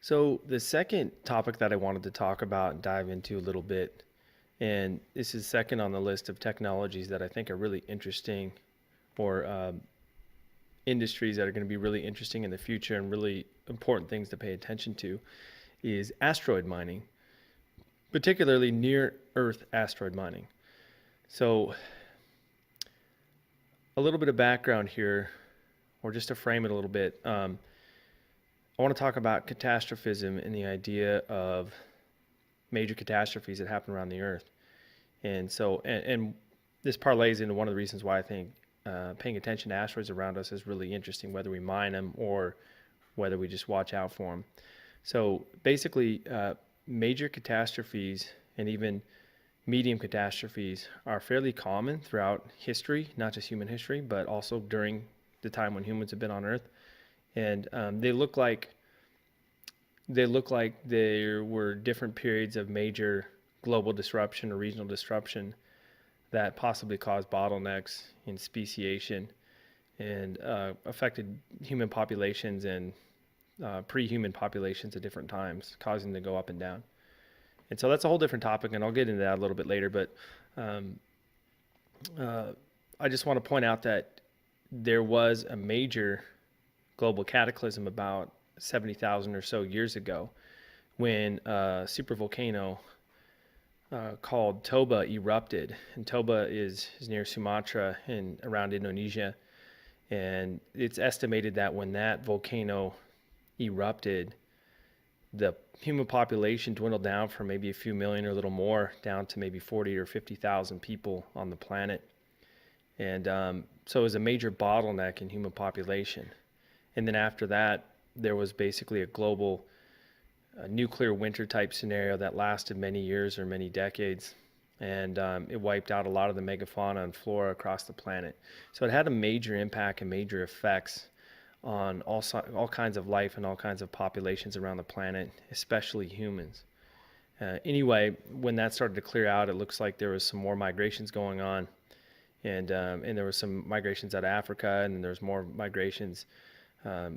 So, the second topic that I wanted to talk about and dive into a little bit, and this is second on the list of technologies that I think are really interesting, or industries that are going to be really interesting in the future and really important things to pay attention to, is asteroid mining, particularly near Earth asteroid mining. So, a little bit of background here, or just to frame it a little bit. I want to talk about catastrophism and the idea of major catastrophes that happen around the Earth. And this parlays into one of the reasons why I think paying attention to asteroids around us is really interesting, whether we mine them or whether we just watch out for them. So basically, major catastrophes and even medium catastrophes are fairly common throughout history, not just human history, but also during the time when humans have been on Earth. And they look like there were different periods of major global disruption or regional disruption that possibly caused bottlenecks in speciation and affected human populations and pre-human populations at different times, causing them to go up and down. And so that's a whole different topic, and I'll get into that a little bit later. But um, uh, I just want to point out that there was a major global cataclysm about 70,000 or so years ago when a supervolcano called Toba erupted. And Toba is near Sumatra and around Indonesia. And it's estimated that when that volcano erupted, the human population dwindled down from maybe a few million or a little more down to maybe 40 or 50,000 people on the planet. And so it was a major bottleneck in human population. And then after that, there was basically a global nuclear winter type scenario that lasted many years or many decades. And it wiped out a lot of the megafauna and flora across the planet. So it had a major impact and major effects on all kinds of life and all kinds of populations around the planet, especially humans. Anyway, when that started to clear out, it looks like there was some more migrations going on, and there was some migrations out of Africa, and then there was more migrations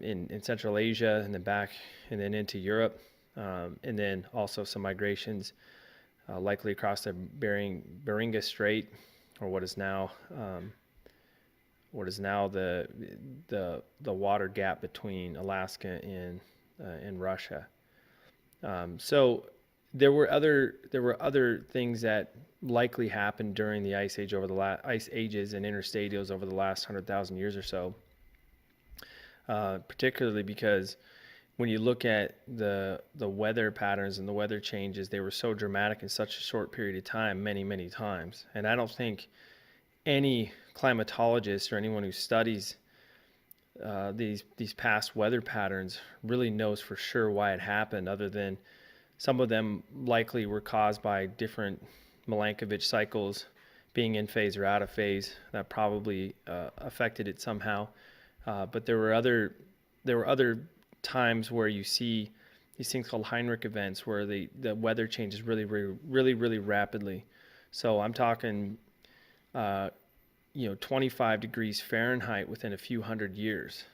in Central Asia, and then back, and then into Europe, and then also some migrations likely across the Beringa Strait, or what is now the water gap between Alaska and Russia. So there were other things that likely happened during the ice age ice ages and interstadials over the last 100,000 years or so. Particularly because when you look at the weather patterns and the weather changes, they were so dramatic in such a short period of time, many times. And I don't think any climatologist or anyone who studies these past weather patterns really knows for sure why it happened, other than some of them likely were caused by different Milankovitch cycles being in phase or out of phase that probably affected it somehow. But there were other times where you see these things called Heinrich events, where the weather changes really rapidly. So I'm talking 25 degrees Fahrenheit within a few hundred years,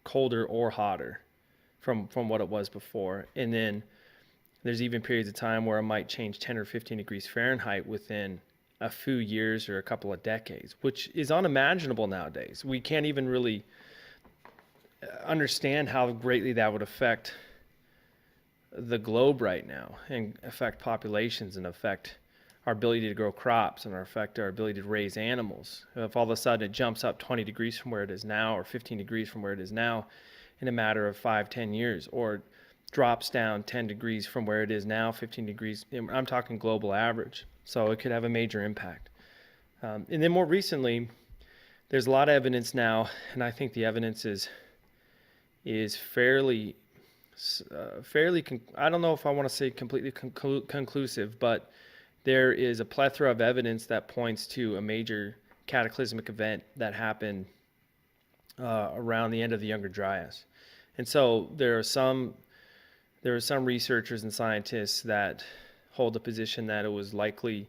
colder or hotter from what it was before. And then there's even periods of time where it might change 10 or 15 degrees Fahrenheit within a few years or a couple of decades, which is unimaginable nowadays. We can't even really understand how greatly that would affect the globe right now and affect populations and affect our ability to grow crops and affect our ability to raise animals. If all of a sudden it jumps up 20 degrees from where it is now, or 15 degrees from where it is now in a matter of 5-10 years, or drops down 10 degrees from where it is now, 15 degrees, I'm talking global average. So it could have a major impact. And then more recently, there's a lot of evidence now, and I think the evidence is fairly, I don't know if I want to say completely conclusive, but there is a plethora of evidence that points to a major cataclysmic event that happened around the end of the Younger Dryas. And so there are some researchers and scientists that hold the position that it was likely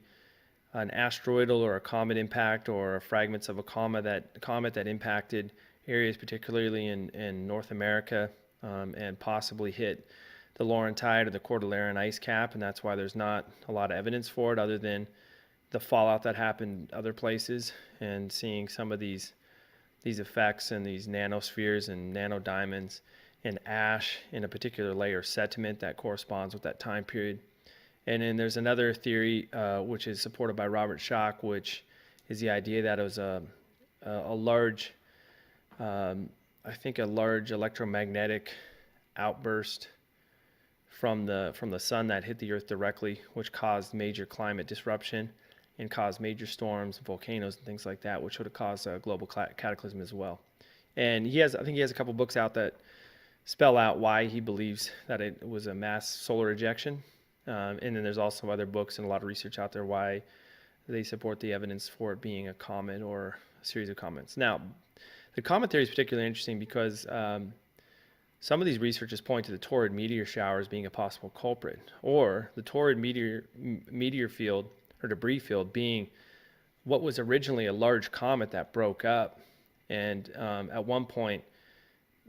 an asteroidal or a comet impact, or fragments of a comet that impacted areas particularly in North America, and possibly hit the Laurentide or the Cordilleran ice cap, and that's why there's not a lot of evidence for it other than the fallout that happened other places, and seeing some of these effects and these nanospheres and nanodiamonds and ash in a particular layer of sediment that corresponds with that time period. And then there's another theory, which is supported by Robert Schoch, which is the idea that it was a large, I think a large electromagnetic outburst from the sun that hit the earth directly, which caused major climate disruption and caused major storms, volcanoes, and things like that, which would have caused a global cataclysm as well. And I think he has a couple books out that spell out why he believes that it was a mass solar ejection. And then there's also other books and a lot of research out there why they support the evidence for it being a comet or a series of comets. Now, the comet theory is particularly interesting because some of these researchers point to the Taurid meteor shower as being a possible culprit, or the Taurid meteor field or debris field being what was originally a large comet that broke up. And at one point,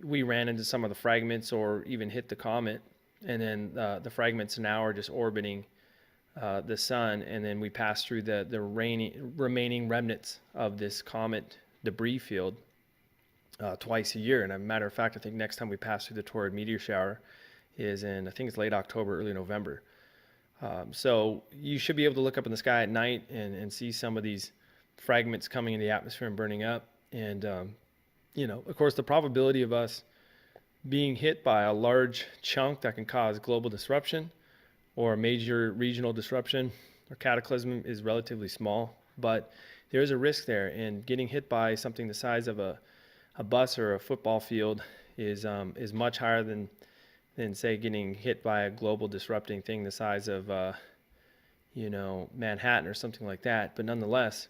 we ran into some of the fragments or even hit the comet. And then the fragments now are just orbiting the sun. And then we pass through the remaining remnants of this comet debris field twice a year. And as a matter of fact, I think next time we pass through the Taurid meteor shower is in, I think it's late October, early November. So you should be able to look up in the sky at night and see some of these fragments coming in the atmosphere and burning up. And, of course, the probability of us being hit by a large chunk that can cause global disruption or a major regional disruption or cataclysm is relatively small. But there is a risk there, and getting hit by something the size of a bus or a football field is much higher than say getting hit by a global disrupting thing the size of Manhattan or something like that. But nonetheless,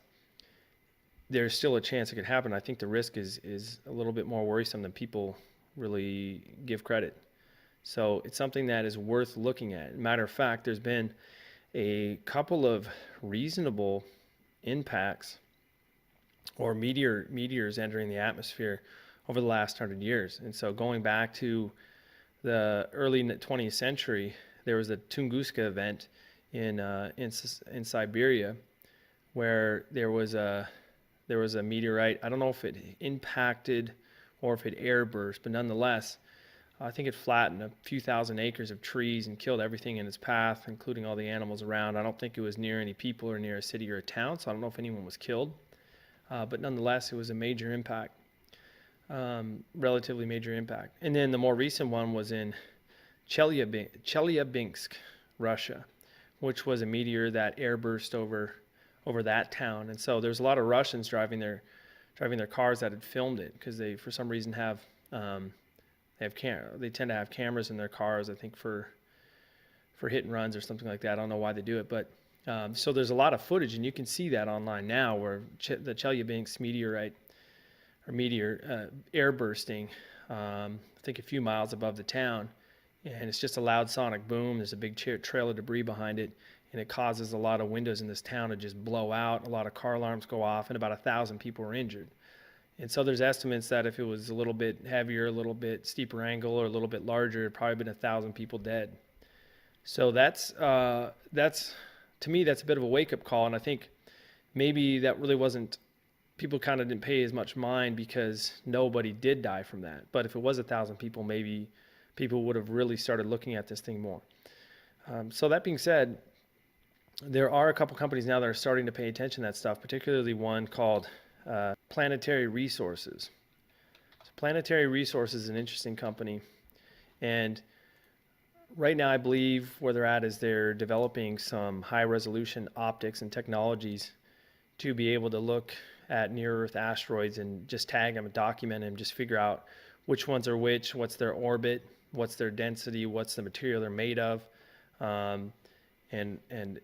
there's still a chance it could happen. I think the risk is a little bit more worrisome than people really give credit. So it's something that is worth looking at. Matter of fact, there's been a couple of reasonable impacts or meteors entering the atmosphere over the last 100 years. And so going back to the early 20th century, there was a Tunguska event in Siberia where there was a meteorite. I don't know if it impacted or if it airburst, but nonetheless, I think it flattened a few thousand acres of trees and killed everything in its path, including all the animals around. I don't think it was near any people or near a city or a town, so I don't know if anyone was killed. But nonetheless, it was a major impact, relatively major impact. And then the more recent one was in Chelyabinsk, Russia, which was a meteor that airburst over that town. And so there's a lot of Russians driving their cars that had filmed it because they, for some reason, they tend to have cameras in their cars, I think for hit and runs or something like that. I don't know why they do it, but so there's a lot of footage, and you can see that online now where the Chelyabinsk meteor air bursting, I think a few miles above the town, and it's just a loud sonic boom. There's a big trail of debris behind it, and it causes a lot of windows in this town to just blow out. A lot of car alarms go off, and about 1,000 people were injured. And so there's estimates that if it was a little bit heavier, a little bit steeper angle, or a little bit larger, it'd probably been 1,000 people dead. So that's to me, that's a bit of a wake-up call, and I think maybe that really wasn't, people kind of didn't pay as much mind because nobody did die from that. But if it was 1,000 people, maybe people would have really started looking at this thing more. So that being said, there are a couple companies now that are starting to pay attention to that stuff, particularly one called Planetary Resources. So Planetary Resources is an interesting company, and right now I believe where they're at is they're developing some high-resolution optics and technologies to be able to look at near-Earth asteroids and just tag them and document them, just figure out which ones are which, what's their orbit, what's their density, what's the material they're made of, and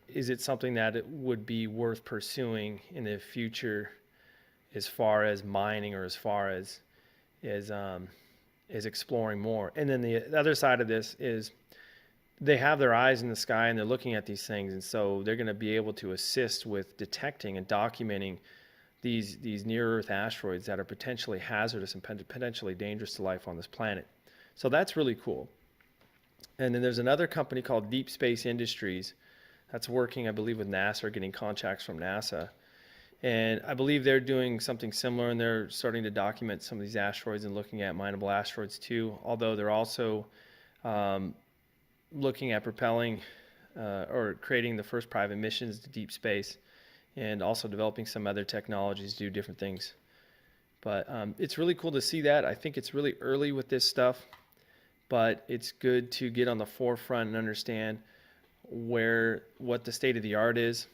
is it something that it would be worth pursuing in the future as far as mining or as far as exploring more. And then the other side of this is they have their eyes in the sky and they're looking at these things, and so they're going to be able to assist with detecting and documenting these near-Earth asteroids that are potentially hazardous and potentially dangerous to life on this planet. So that's really cool. And then there's another company called Deep Space Industries that's working, I believe, with NASA, or getting contracts from NASA. And I believe they're doing something similar, and they're starting to document some of these asteroids and looking at mineable asteroids too, although they're also um, looking at propelling or creating the first private missions to deep space, and also developing some other technologies to do different things. But it's really cool to see that. I think it's really early with this stuff, but it's good to get on the forefront and understand what the state of the art is,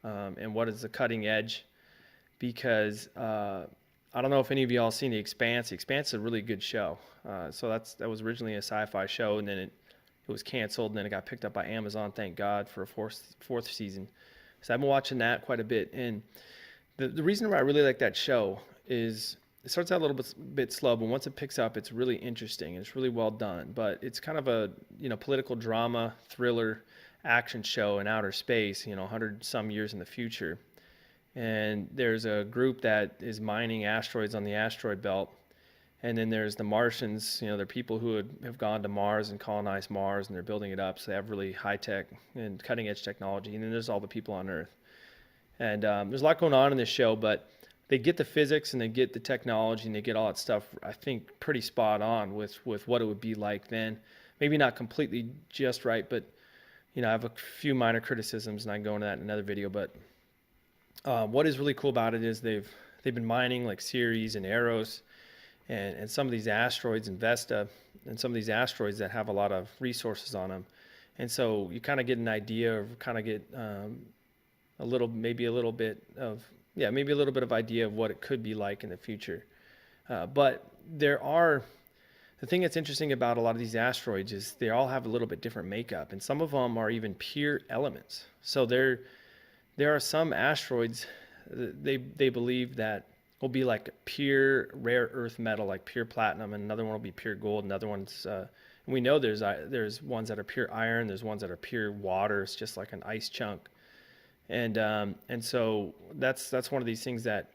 and what is the cutting edge. Because I don't know if any of y'all seen The Expanse. The Expanse is a really good show. So that was originally a sci-fi show, and then it was canceled, and then it got picked up by Amazon, thank God, for a fourth season. So I've been watching that quite a bit. And the reason why I really like that show is it starts out a little bit slow, but once it picks up, it's really interesting. It's really well done. But it's kind of a political drama, thriller, action show in outer space, 100 some years in the future. And there's a group that is mining asteroids on the asteroid belt. And then there's the Martians, they're people who have gone to Mars and colonized Mars, and they're building it up. So they have really high tech and cutting edge technology. And then there's all the people on Earth. And there's a lot going on in this show, but they get the physics and they get the technology and they get all that stuff, I think, pretty spot on with what it would be like then. Maybe not completely just right, but, I have a few minor criticisms, and I can go into that in another video. But what is really cool about it is they've been mining like Ceres and Eros and some of these asteroids and Vesta, and some of these asteroids that have a lot of resources on them. And so you kind of get an idea, or kind of get maybe a little bit of idea of what it could be like in the future. But the thing that's interesting about a lot of these asteroids is they all have a little bit different makeup, and some of them are even pure elements. So there are some asteroids they believe that will be like pure rare earth metal, like pure platinum, and another one will be pure gold. Another one's we know there's ones that are pure iron. There's ones that are pure water. It's just like an ice chunk. And so that's one of these things that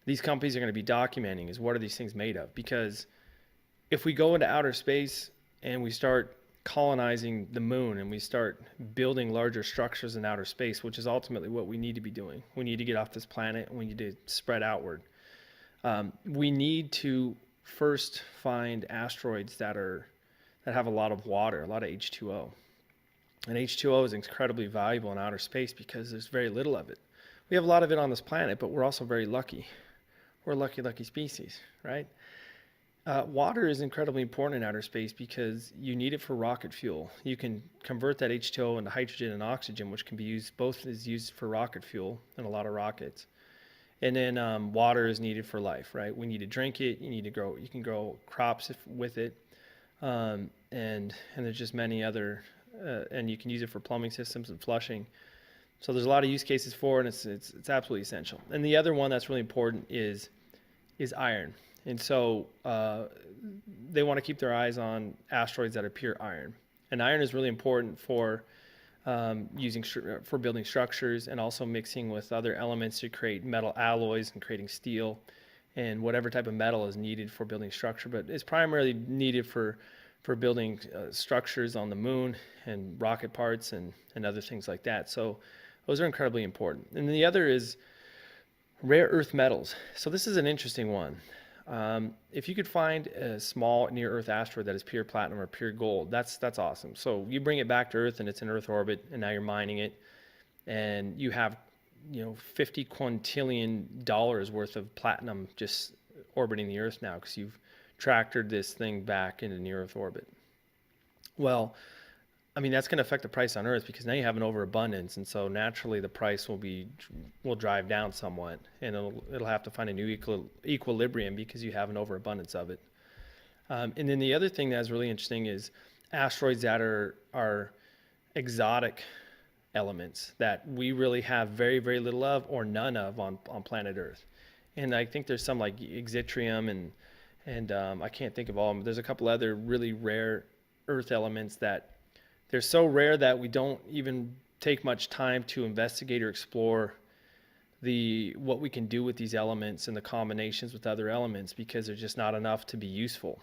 these companies are going to be documenting, is what are these things made of? Because if we go into outer space and we start colonizing the moon and we start building larger structures in outer space, which is ultimately what we need to be doing, we need to get off this planet and we need to spread outward. We need to first find asteroids that have a lot of water, a lot of H2O. And H2O is incredibly valuable in outer space because there's very little of it. We have a lot of it on this planet, but we're also very lucky. We're a lucky species, right? Water is incredibly important in outer space because you need it for rocket fuel. You can convert that H2O into hydrogen and oxygen, which can be used, both is used for rocket fuel in a lot of rockets. And then water is needed for life, right? We need to drink it. You can grow crops with it. And there's just many other, and you can use it for plumbing systems and flushing. So there's a lot of use cases for it, and it's absolutely essential. And the other one that's really important is iron. And so they want to keep their eyes on asteroids that are pure iron. And iron is really important for building structures, and also mixing with other elements to create metal alloys and creating steel and whatever type of metal is needed for building structure. But it's primarily needed for building structures on the moon and rocket parts and other things like that. So those are incredibly important. And then the other is rare earth metals. So this is an interesting one. If you could find a small near-Earth asteroid that is pure platinum or pure gold, that's awesome. So you bring it back to Earth and it's in Earth orbit, and now you're mining it, and you have $50 quintillion worth of platinum just orbiting the Earth now because you've tractored this thing back into near-Earth orbit. Well, I mean, that's going to affect the price on Earth because now you have an overabundance, and so naturally the price will drive down somewhat, and it'll have to find a new equilibrium because you have an overabundance of it. And then the other thing that's really interesting is asteroids that are exotic elements that we really have very, very little of or none of on planet Earth. And I think there's some like Exitrium and I can't think of all of them. There's a couple other really rare Earth elements that they're so rare that we don't even take much time to investigate or explore what we can do with these elements and the combinations with other elements because there's just not enough to be useful.